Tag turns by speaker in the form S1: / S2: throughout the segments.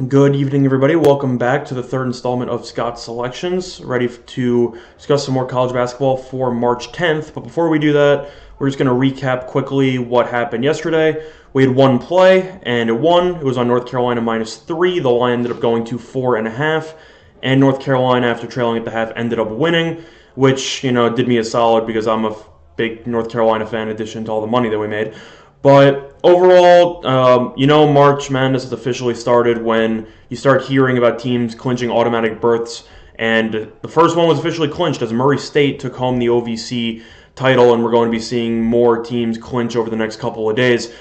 S1: Good evening, everybody. Welcome back to the third installment of Scott's Selections. Ready to discuss some more college basketball for March 10th. But before we do that, we're just going to recap quickly what happened yesterday. We had one play, and it won. It was on North Carolina -3. The line ended up going to 4.5. And North Carolina, after trailing at the half, ended up winning, which, did me a solid because I'm a big North Carolina fan in addition to all the money that we made. But overall, March Madness has officially started when you start hearing about teams clinching automatic berths. And the first one was officially clinched as Murray State took home the OVC title, and we're going to be seeing more teams clinch over the next couple of days.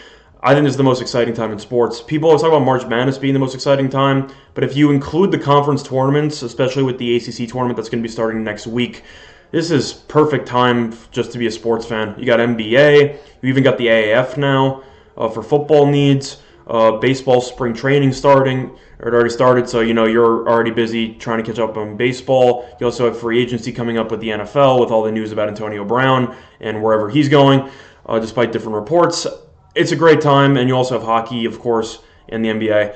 S1: I think this is the most exciting time in sports. People always talk about March Madness being the most exciting time, but if you include the conference tournaments, especially with the ACC tournament that's going to be starting next week, this is perfect time just to be a sports fan. You got NBA, you even got the AAF now for football needs. Baseball spring training starting, or it already started, so you're already busy trying to catch up on baseball. You also have free agency coming up with the NFL with all the news about Antonio Brown and wherever he's going, despite different reports. It's a great time, and you also have hockey, of course, and the NBA.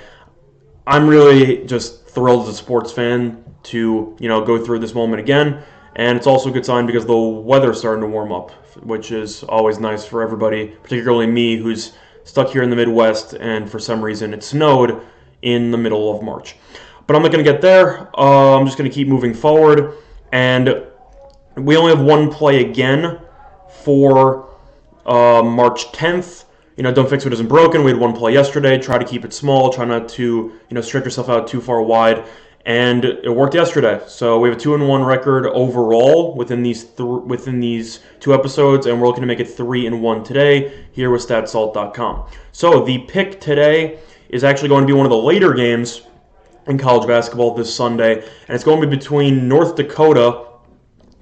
S1: I'm really just thrilled as a sports fan to go through this moment again. And it's also a good sign because the weather's starting to warm up, which is always nice for everybody, particularly me who's stuck here in the Midwest, and for some reason it snowed in the middle of March. But I'm not going to get there. I'm just going to keep moving forward. And we only have one play again for March 10th. Don't fix what isn't broken. We had one play yesterday. Try to keep it small. Try not to, stretch yourself out too far wide. And it worked yesterday. So we have a 2-1 record overall within these two episodes, and we're looking to make it 3-1 today here with StatSalt.com. So the pick today is actually going to be one of the later games in college basketball this Sunday, and it's going to be between North Dakota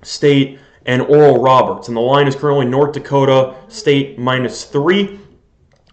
S1: State and Oral Roberts. And the line is currently North Dakota State -3.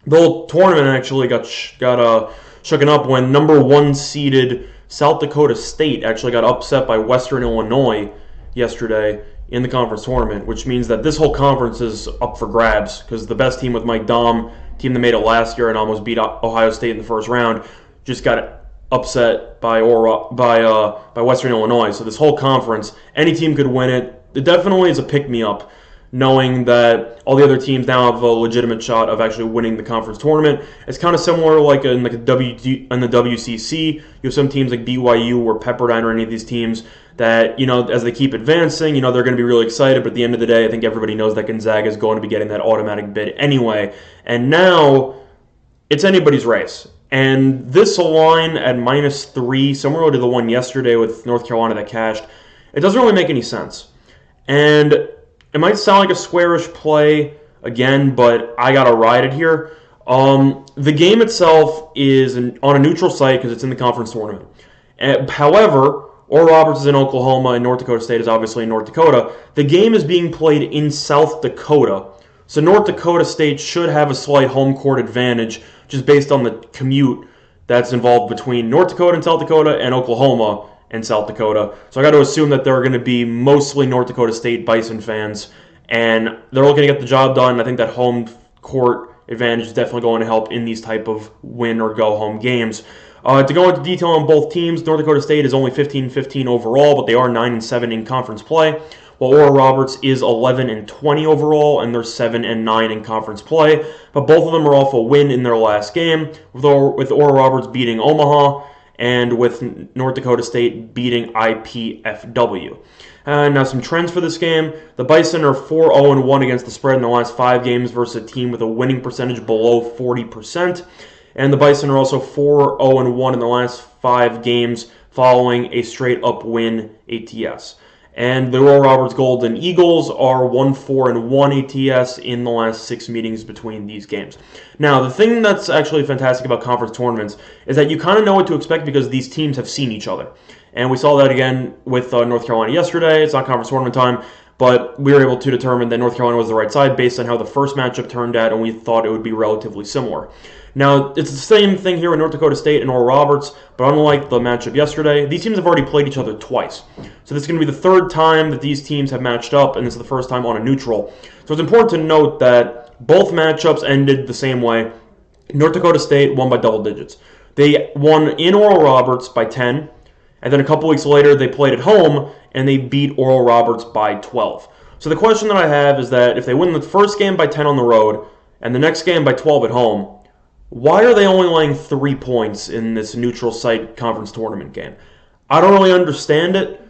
S1: The whole tournament actually got shooken up when number 1 seeded South Dakota State actually got upset by Western Illinois yesterday in the conference tournament, which means that this whole conference is up for grabs because the best team with Mike Daum, team that made it last year and almost beat Ohio State in the first round, just got upset by Western Illinois. So this whole conference, any team could win it. It definitely is a pick-me-up, knowing that all the other teams now have a legitimate shot of actually winning the conference tournament. It's kind of similar in the WCC. You have some teams like BYU or Pepperdine or any of these teams that, as they keep advancing, they're going to be really excited. But at the end of the day, I think everybody knows that Gonzaga is going to be getting that automatic bid anyway. And now it's anybody's race. And this line at -3, similar to the one yesterday with North Carolina that cashed, it doesn't really make any sense. And it might sound like a squarish play again, but I gotta ride it here. The game itself is on a neutral site because it's in the conference tournament. However, Oral Roberts is in Oklahoma and North Dakota State is obviously in North Dakota. The game is being played in South Dakota, so North Dakota State should have a slight home court advantage just based on the commute that's involved between North Dakota and South Dakota and Oklahoma and South Dakota. So I got to assume that they're going to be mostly North Dakota State Bison fans, and they're looking to get the job done. I think that home court advantage is definitely going to help in these type of win or go home games. To go into detail on both teams, North Dakota State is only 15-15 overall, but they are 9-7 in conference play, while Oral Roberts is 11-20 overall, and they're 7-9 in conference play. But both of them are off a win in their last game, with Oral Roberts beating Omaha, and with North Dakota State beating IPFW. Now some trends for this game. The Bison are 4-0-1 against the spread in the last 5 games versus a team with a winning percentage below 40%. And the Bison are also 4-0-1 in the last 5 games following a straight-up win ATS. And the Oral Roberts Golden Eagles are 1-4-1 ATS in the last 6 meetings between these games. Now, the thing that's actually fantastic about conference tournaments is that you kind of know what to expect because these teams have seen each other. And we saw that again with North Carolina yesterday. It's not conference tournament time, but we were able to determine that North Carolina was the right side based on how the first matchup turned out, and we thought it would be relatively similar. Now, it's the same thing here with North Dakota State and Oral Roberts, but unlike the matchup yesterday, these teams have already played each other twice. So this is going to be the 3rd time that these teams have matched up, and this is the first time on a neutral. So it's important to note that both matchups ended the same way. North Dakota State won by double digits. They won in Oral Roberts by 10, and then a couple weeks later they played at home and they beat Oral Roberts by 12. So the question that I have is that if they win the first game by 10 on the road and the next game by 12 at home, why are they only laying 3 points in this neutral site conference tournament game? I don't really understand it.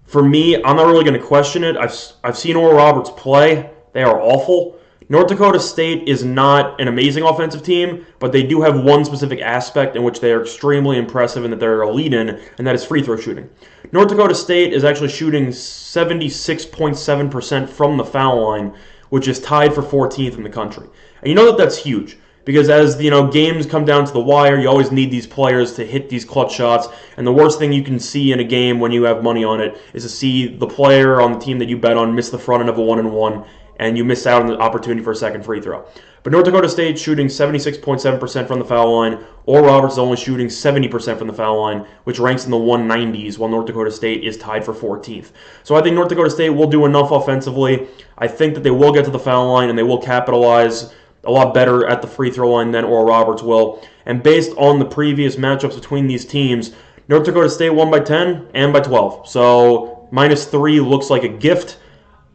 S1: For me, I'm not really going to question it. I've seen Oral Roberts play. They are awful. North Dakota State is not an amazing offensive team, but they do have one specific aspect in which they are extremely impressive and that they're elite in, and that is free throw shooting. North Dakota State is actually shooting 76.7% from the foul line, which is tied for 14th in the country. And you know that that's huge. Because as games come down to the wire, you always need these players to hit these clutch shots. And the worst thing you can see in a game when you have money on it is to see the player on the team that you bet on miss the front end of a 1-and-1, and you miss out on the opportunity for a second free throw. But North Dakota State shooting 76.7% from the foul line. Oral Roberts is only shooting 70% from the foul line, which ranks in the 190s, while North Dakota State is tied for 14th. So I think North Dakota State will do enough offensively. I think that they will get to the foul line and they will capitalize a lot better at the free throw line than Oral Roberts will. And based on the previous matchups between these teams, North Dakota State won by 10 and by 12. So -3 looks like a gift.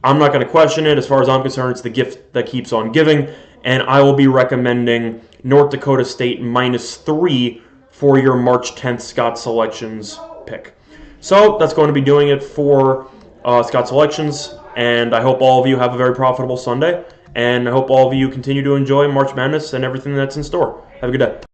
S1: I'm not going to question it. As far as I'm concerned, it's the gift that keeps on giving. And I will be recommending North Dakota State -3 for your March 10th Scott Selections pick. So that's going to be doing it for Scott Selections. And I hope all of you have a very profitable Sunday. And I hope all of you continue to enjoy March Madness and everything that's in store. Have a good day.